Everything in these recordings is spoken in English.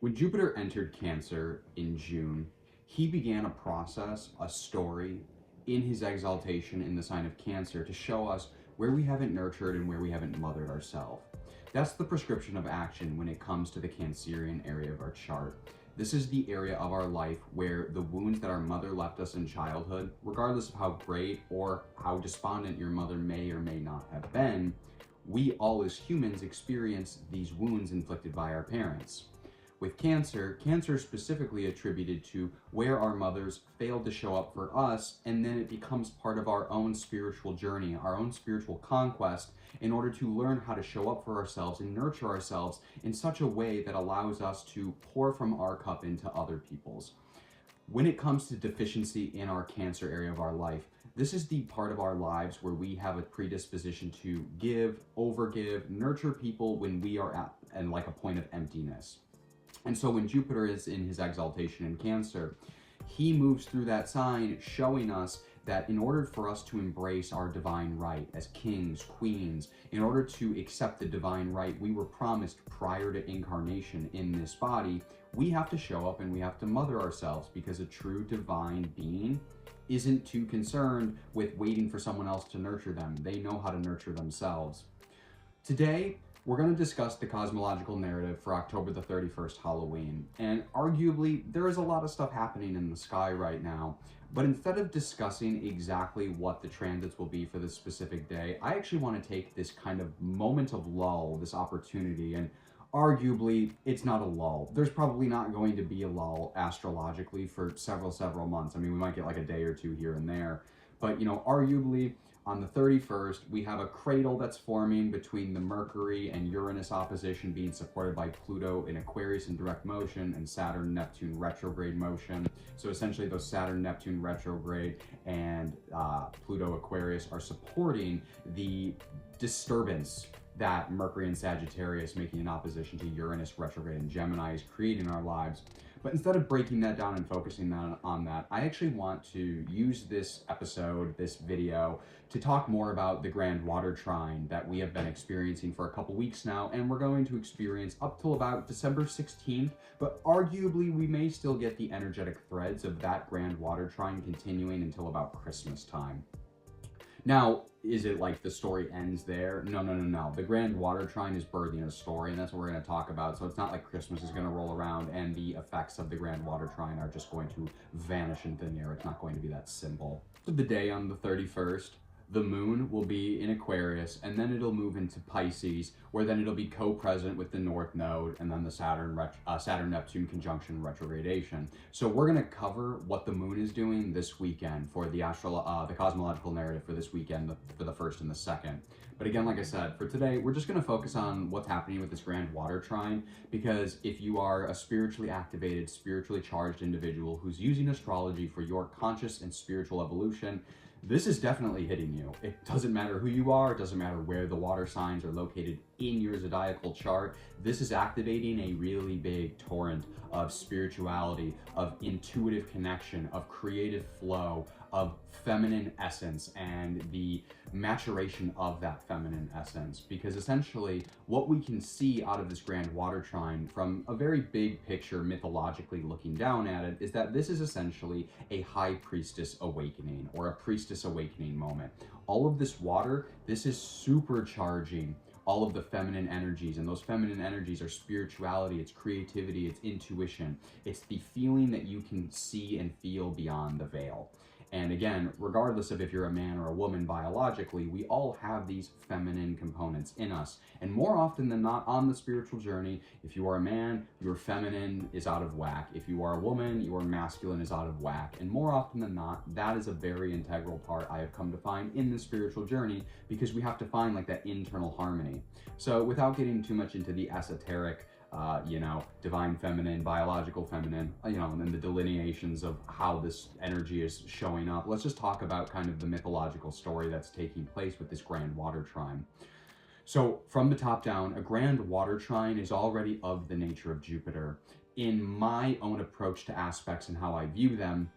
When Jupiter entered Cancer in June, he began a process, a story in his exaltation in the sign of Cancer to show us where we haven't nurtured and where we haven't mothered ourselves. That's the prescription of action when it comes to the Cancerian area of our chart. This is the area of our life where the wounds that our mother left us in childhood, regardless of how great or how despondent your mother may or may not have been, we all as humans experience these wounds inflicted by our parents. With Cancer, Cancer is specifically attributed to where our mothers failed to show up for us, and then it becomes part of our own spiritual journey, our own spiritual conquest, in order to learn how to show up for ourselves and nurture ourselves in such a way that allows us to pour from our cup into other people's. When it comes to deficiency in our Cancer area of our life, this is the part of our lives where we have a predisposition to give, overgive, nurture people when we are at like a point of emptiness. And so when Jupiter is in his exaltation in Cancer, he moves through that sign, showing us that in order for us to embrace our divine right as kings, queens, in order to accept the divine right we were promised prior to incarnation in this body, we have to show up and we have to mother ourselves, because a true divine being isn't too concerned with waiting for someone else to nurture them. They know how to nurture themselves. Today, we're going to discuss the cosmological narrative for October the 31st, Halloween. And arguably, there is a lot of stuff happening in the sky right now. But instead of discussing exactly what the transits will be for this specific day, I actually want to take this kind of moment of lull, this opportunity, and arguably, it's not a lull. There's probably not going to be a lull astrologically for several months. I mean, we might get like a day or two here and there. But, arguably, on the 31st, we have a cradle that's forming between the Mercury and Uranus opposition being supported by Pluto in Aquarius in direct motion and Saturn-Neptune retrograde motion. So essentially those Saturn-Neptune retrograde and Pluto Aquarius are supporting the disturbance that Mercury and Sagittarius, making an opposition to Uranus retrograde in Gemini, is creating in our lives. But instead of breaking that down and focusing on that, I actually want to use this episode, this video, to talk more about the grand water trine that we have been experiencing for a couple weeks now, and we're going to experience up till about December 16th, but arguably we may still get the energetic threads of that grand water trine continuing until about Christmas time. Now, is it like the story ends there? No. The grand water trine is birthing a story, and that's what we're going to talk about. So it's not like Christmas is going to roll around and the effects of the grand water trine are just going to vanish in thin air. It's not going to be that simple. So the day on the 31st, the moon will be in Aquarius, and then it'll move into Pisces, where then it'll be co-present with the North Node and then the Saturn-Neptune conjunction retrogradation. So we're going to cover what the moon is doing this weekend for the cosmological narrative for this weekend, for the 1st and the 2nd. But again, like I said, for today, we're just going to focus on what's happening with this grand water trine, because if you are a spiritually activated, spiritually charged individual who's using astrology for your conscious and spiritual evolution, this is definitely hitting you. It doesn't matter who you are, it doesn't matter where the water signs are located in your zodiacal chart. This is activating a really big torrent of spirituality, of intuitive connection, of creative flow, of feminine essence, and the maturation of that feminine essence. Because essentially, what we can see out of this grand water trine from a very big picture, mythologically looking down at it, is that this is essentially a high priestess awakening, or a priestess awakening moment. All of this water, this is supercharging all of the feminine energies, and those feminine energies are spirituality, it's creativity, it's intuition, it's the feeling that you can see and feel beyond the veil. And again, regardless of if you're a man or a woman biologically, we all have these feminine components in us. And more often than not on the spiritual journey, if you are a man, your feminine is out of whack. If you are a woman, your masculine is out of whack. And more often than not, that is a very integral part I have come to find in the spiritual journey, because we have to find like that internal harmony. So without getting too much into the esoteric, divine feminine, biological feminine, and then the delineations of how this energy is showing up, let's just talk about kind of the mythological story that's taking place with this grand water trine. So from the top down, a grand water trine is already of the nature of Jupiter. In my own approach to aspects and how I view them,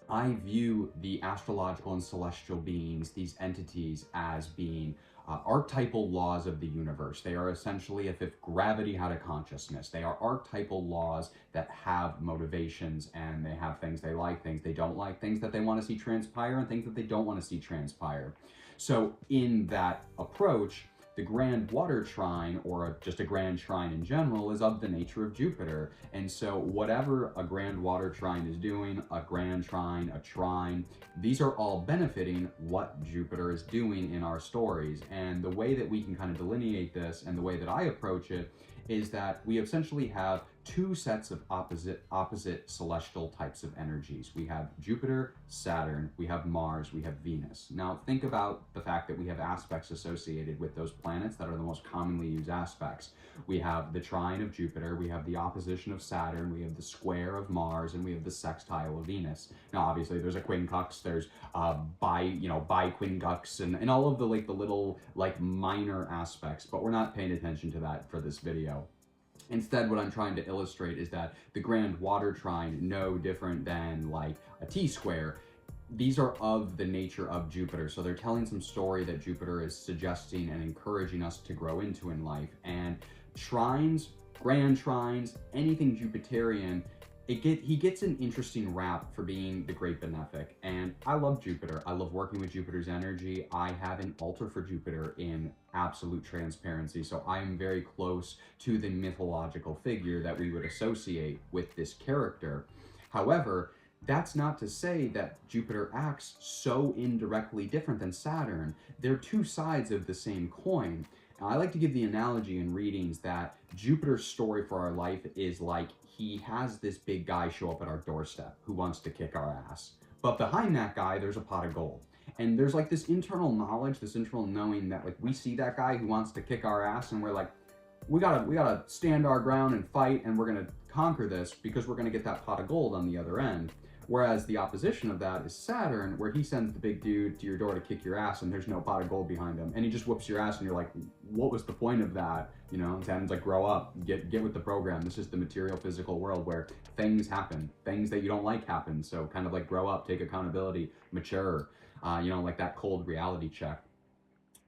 I view the astrological and celestial beings, these entities, as being archetypal laws of the universe. They are essentially as if gravity had a consciousness. They are archetypal laws that have motivations, and they have things they like, things they don't like, things that they want to see transpire, and things that they don't want to see transpire. So in that approach, the grand water trine, or just a grand trine in general, is of the nature of Jupiter. And so whatever a grand water trine is doing, a grand trine, a trine, these are all benefiting what Jupiter is doing in our stories. And the way that we can kind of delineate this, and the way that I approach it, is that we essentially have two sets of opposite celestial types of energies. We have Jupiter, Saturn, we have Mars, we have Venus. Now think about the fact that we have aspects associated with those planets that are the most commonly used aspects. We have the trine of Jupiter, we have the opposition of Saturn, we have the square of Mars, and we have the sextile of Venus. Now obviously there's a quincux, there's biquincux, and all of the the little minor aspects, but we're not paying attention to that for this video. Instead, what I'm trying to illustrate is that the grand water trine, no different than a T-square, these are of the nature of Jupiter. So they're telling some story that Jupiter is suggesting and encouraging us to grow into in life. And trines, grand trines, anything Jupiterian, he gets an interesting rap for being the great benefic. And I love Jupiter. I love working with Jupiter's energy. I have an altar for Jupiter in absolute transparency. So I am very close to the mythological figure that we would associate with this character. However, that's not to say that Jupiter acts so indirectly different than Saturn. They're two sides of the same coin. Now, I like to give the analogy in readings that Jupiter's story for our life is like he has this big guy show up at our doorstep who wants to kick our ass. But behind that guy, there's a pot of gold. And there's this internal knowledge, this internal knowing that we see that guy who wants to kick our ass, and we're like, we gotta stand our ground and fight, and we're gonna conquer this because we're gonna get that pot of gold on the other end. Whereas the opposition of that is Saturn, where he sends the big dude to your door to kick your ass, and there's no pot of gold behind him, and he just whoops your ass, and you're like, what was the point of that? And Saturn's like, grow up, get with the program. This is the material physical world where things happen, things that you don't like happen. So kind of grow up, take accountability, mature, that cold reality check.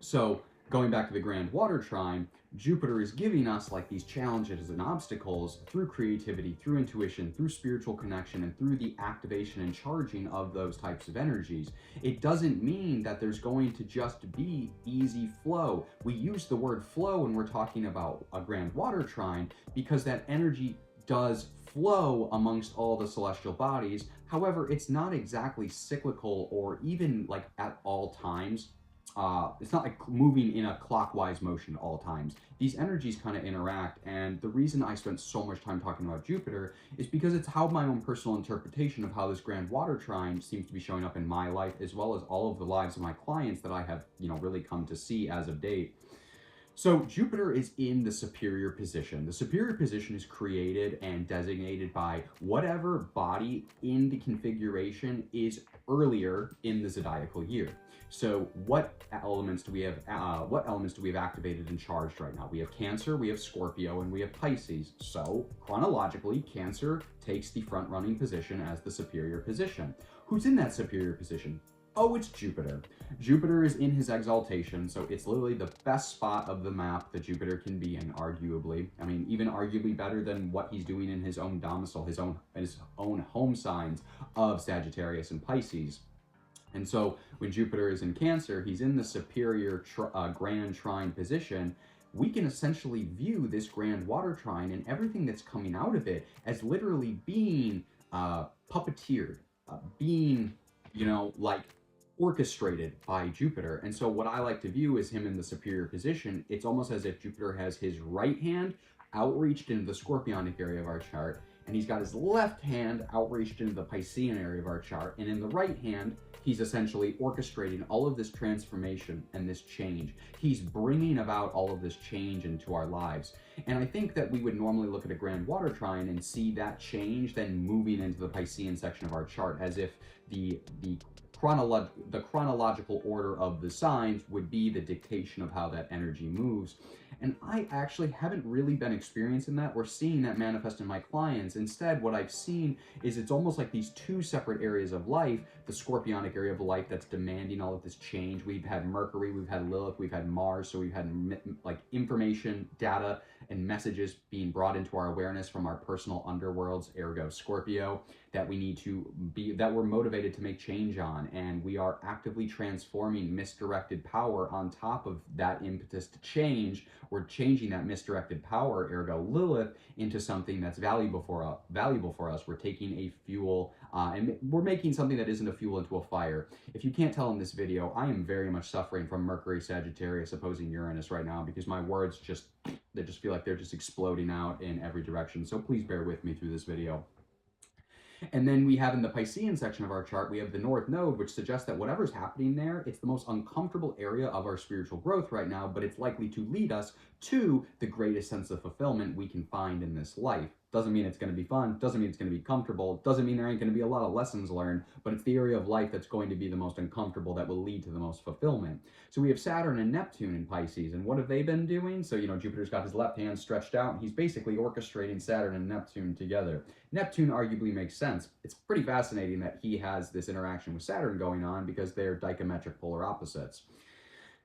So going back to the grand water trine, Jupiter is giving us these challenges and obstacles through creativity, through intuition, through spiritual connection, and through the activation and charging of those types of energies. It doesn't mean that there's going to just be easy flow. We use the word flow when we're talking about a grand water trine because that energy does flow amongst all the celestial bodies. However, it's not exactly cyclical or even at all times. It's not moving in a clockwise motion at all times. These energies kind of interact, and the reason I spent so much time talking about Jupiter is because it's how my own personal interpretation of how this grand water trine seems to be showing up in my life, as well as all of the lives of my clients that I have, really come to see as of date. So Jupiter is in the superior position. The superior position is created and designated by whatever body in the configuration is earlier in the zodiacal year. So what elements do we have activated and charged right now? We have Cancer, we have Scorpio, and we have Pisces. So chronologically, Cancer takes the front-running position as the superior position. Who's in that superior position? Oh, it's Jupiter. Jupiter is in his exaltation, so it's literally the best spot of the map that Jupiter can be in, arguably. I mean, even arguably better than what he's doing in his own domicile, his own home signs of Sagittarius and Pisces. And so when Jupiter is in Cancer, he's in the superior grand trine position. We can essentially view this grand water trine and everything that's coming out of it as literally being puppeteered, being, orchestrated by Jupiter. And so what I like to view is him in the superior position. It's almost as if Jupiter has his right hand outreached into the scorpionic area of our chart, and he's got his left hand outreached into the Piscean area of our chart, and in the right hand, he's essentially orchestrating all of this transformation and this change. He's bringing about all of this change into our lives. And I think that we would normally look at a grand water trine and see that change then moving into the Piscean section of our chart, as if the the chronological order of the signs would be the dictation of how that energy moves. And I actually haven't really been experiencing that or seeing that manifest in my clients. Instead, what I've seen is it's almost like these two separate areas of life: the scorpionic area of life that's demanding all of this change. We've had Mercury, we've had Lilith, we've had Mars, so we've had like information, data, and messages being brought into our awareness from our personal underworlds, ergo Scorpio, that we need to be, that we're motivated to make change on. And we are actively transforming misdirected power on top of that impetus to change. We're changing that misdirected power, ergo Lilith, into something that's valuable for us. We're taking a fuel and we're making something that isn't a fuel into a fire. If you can't tell in this video, I am very much suffering from Mercury, Sagittarius opposing Uranus right now, because my words they just feel like they're just exploding out in every direction. So please bear with me through this video. And then we have in the Piscean section of our chart, we have the North Node, which suggests that whatever's happening there, it's the most uncomfortable area of our spiritual growth right now, but it's likely to lead us to the greatest sense of fulfillment we can find in this life. Doesn't mean it's going to be fun, doesn't mean it's going to be comfortable, doesn't mean there ain't going to be a lot of lessons learned, but it's the area of life that's going to be the most uncomfortable that will lead to the most fulfillment. So we have Saturn and Neptune in Pisces, and what have they been doing? So, Jupiter's got his left hand stretched out, and he's basically orchestrating Saturn and Neptune together. Neptune arguably makes sense. It's pretty fascinating that he has this interaction with Saturn going on because they're dichometric polar opposites.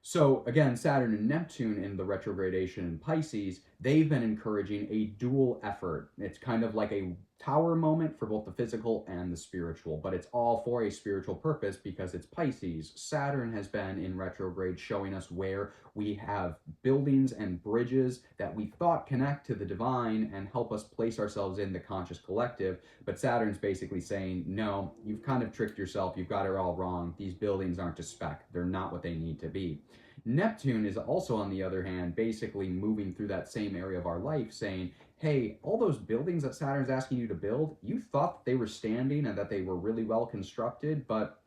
So again, Saturn and Neptune in the retrogradation in Pisces, they've been encouraging a dual effort. It's kind of like a tower moment for both the physical and the spiritual, but it's all for a spiritual purpose because it's Pisces. Saturn has been in retrograde showing us where we have buildings and bridges that we thought connect to the divine and help us place ourselves in the conscious collective, but Saturn's basically saying, no, you've kind of tricked yourself, you've got it all wrong, these buildings aren't to spec, they're not what they need to be. Neptune is also, on the other hand, basically moving through that same area of our life saying, hey, all those buildings that Saturn's asking you to build, you thought that they were standing and that they were really well constructed, but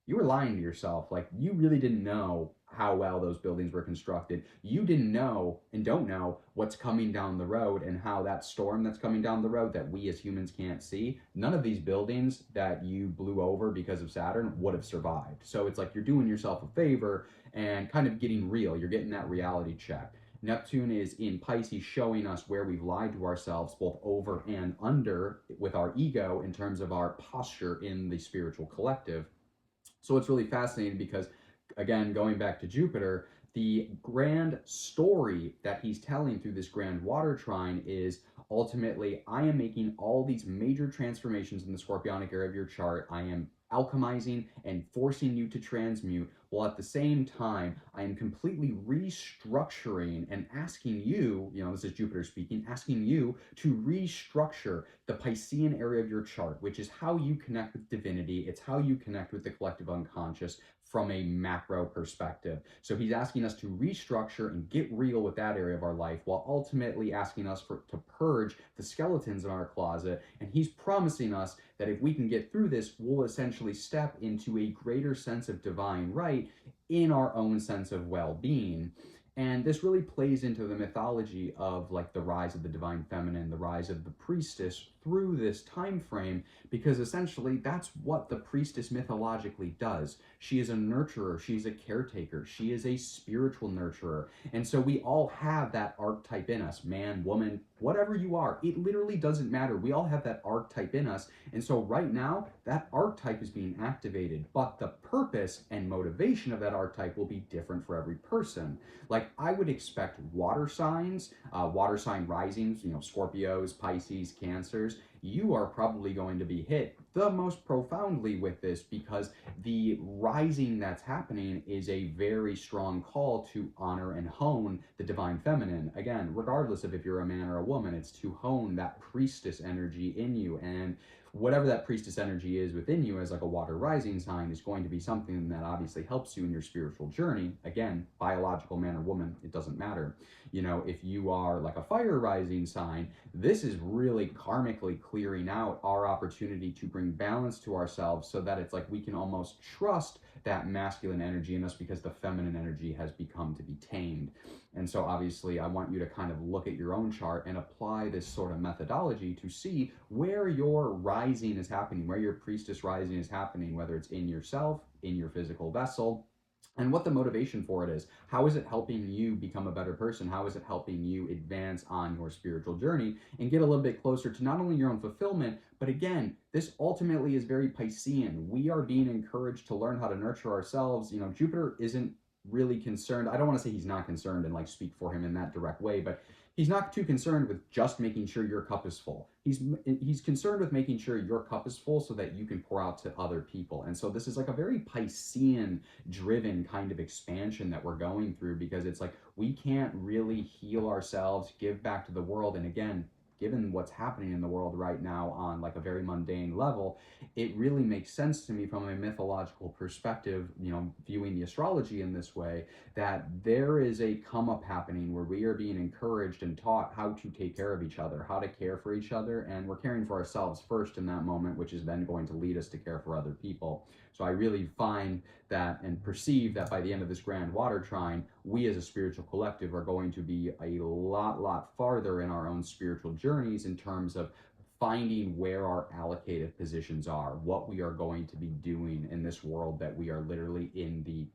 you were lying to yourself. Like, you really didn't know how well those buildings were constructed. You didn't know and don't know what's coming down the road and how that storm that's coming down the road that we as humans can't see, none of these buildings that you blew over because of Saturn would have survived. So it's like you're doing yourself a favor and kind of getting real. You're getting that reality check. Neptune is in Pisces showing us where we've lied to ourselves both over and under with our ego in terms of our posture in the spiritual collective. So it's really fascinating because, again, going back to Jupiter, the grand story that he's telling through this grand water trine is ultimately, I am making all these major transformations in the scorpionic area of your chart. I am alchemizing and forcing you to transmute, while at the same time, I am completely restructuring and asking you, this is Jupiter speaking, asking you to restructure the Piscean area of your chart, which is how you connect with divinity. It's how you connect with the collective unconscious from a macro perspective. So he's asking us to restructure and get real with that area of our life, while ultimately asking us to purge the skeletons in our closet. And he's promising us that if we can get through this, we'll essentially step into a greater sense of divine right in our own sense of well-being. And this really plays into the mythology of like the rise of the divine feminine, the rise of the priestess through this time frame, because essentially that's what the priestess mythologically does. She is a nurturer, she's a caretaker, she is a spiritual nurturer. And so we all have that archetype in us, man, woman, whatever you are, it literally doesn't matter. We all have that archetype in us. And so right now, that archetype is being activated, but the purpose and motivation of that archetype will be different for every person. Like, I would expect water signs, water sign risings, Scorpios, Pisces, Cancers, you are probably going to be hit the most profoundly with this because the rising that's happening is a very strong call to honor and hone the divine feminine. Again, regardless of if you're a man or a woman, it's to hone that priestess energy in you. And whatever that priestess energy is within you as like a water rising sign is going to be something that obviously helps you in your spiritual journey. Again, biological man or woman, it doesn't matter. If you are like a fire rising sign, this is really karmically clearing out our opportunity to bring balance to ourselves so that it's like we can almost trust that masculine energy in us because the feminine energy has become to be tamed. And so obviously I want you to kind of look at your own chart and apply this sort of methodology to see where your rising rising is happening, where your priestess rising is happening, whether it's in yourself, in your physical vessel, and what the motivation for it is. How is it helping you become a better person? How is it helping you advance on your spiritual journey and get a little bit closer to not only your own fulfillment, but again, this ultimately is very Piscean. We are being encouraged to learn how to nurture ourselves. You know, Jupiter isn't really concerned. I don't want to say he's not concerned and like speak for him in that direct way, but he's not too concerned with just making sure your cup is full. He's concerned with making sure your cup is full so that you can pour out to other people. And so this is like a very Piscean driven kind of expansion that we're going through, because it's like we can't really heal ourselves, give back to the world. And again, given what's happening in the world right now on like a very mundane level, it really makes sense to me from a mythological perspective, you know, viewing the astrology in this way, that there is a come up happening where we are being encouraged and taught how to take care of each other, how to care for each other, and we're caring for ourselves first in that moment, which is then going to lead us to care for other people. So I really find that and perceive that by the end of this grand water trine, we as a spiritual collective are going to be a lot farther in our own spiritual journeys in terms of finding where our allocative positions are, what we are going to be doing in this world that we are literally in the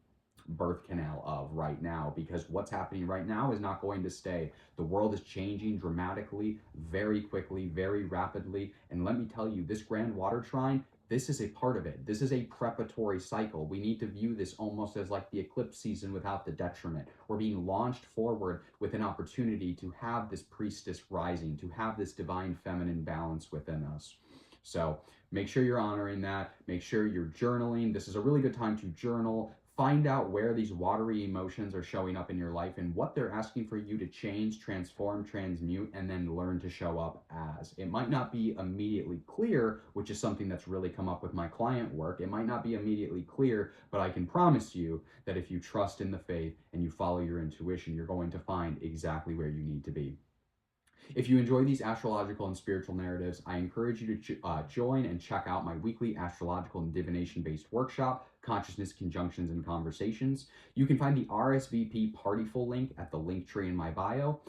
birth canal of right now, because what's happening right now is not going to stay. The world is changing dramatically, very quickly, very rapidly, and let me tell you, this grand water trine, this is a part of it. This is a preparatory cycle. We need to view this almost as like the eclipse season without the detriment. We're being launched forward with an opportunity to have this priestess rising, to have this divine feminine balance within us. So make sure you're honoring that. Make sure you're journaling. This is a really good time to journal. Find out where these watery emotions are showing up in your life and what they're asking for you to change, transform, transmute, and then learn to show up as. It might not be immediately clear, which is something that's really come up with my client work. It might not be immediately clear, but I can promise you that if you trust in the faith and you follow your intuition, you're going to find exactly where you need to be. If you enjoy these astrological and spiritual narratives, I encourage you to join and check out my weekly astrological and divination-based workshop, Consciousness, Conjunctions, and Conversations. You can find the RSVP party full link at the link tree in my bio.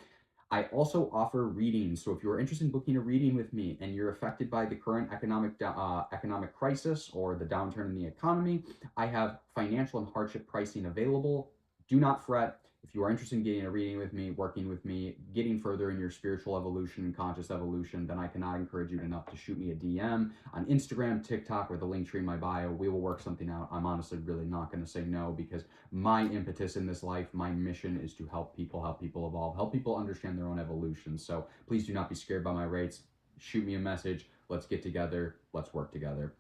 I also offer readings, so if you're interested in booking a reading with me and you're affected by the current economic crisis or the downturn in the economy, I have financial and hardship pricing available. Do not fret. If you are interested in getting a reading with me, working with me, getting further in your spiritual evolution and conscious evolution, then I cannot encourage you enough to shoot me a DM on Instagram, TikTok, or the link tree in my bio. We will work something out. I'm honestly really not going to say no, because my impetus in this life, my mission is to help people evolve, help people understand their own evolution. So please do not be scared by my rates. Shoot me a message. Let's get together. Let's work together.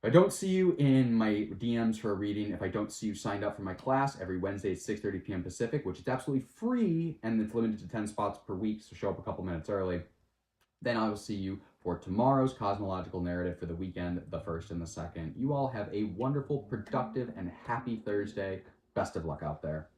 If I don't see you in my DMs for a reading, if I don't see you signed up for my class every Wednesday at 6:30 p.m. Pacific, which is absolutely free and it's limited to 10 spots per week, so show up a couple minutes early, then I will see you for tomorrow's cosmological narrative for the weekend, the 1st and the 2nd. You all have a wonderful, productive, and happy Thursday. Best of luck out there.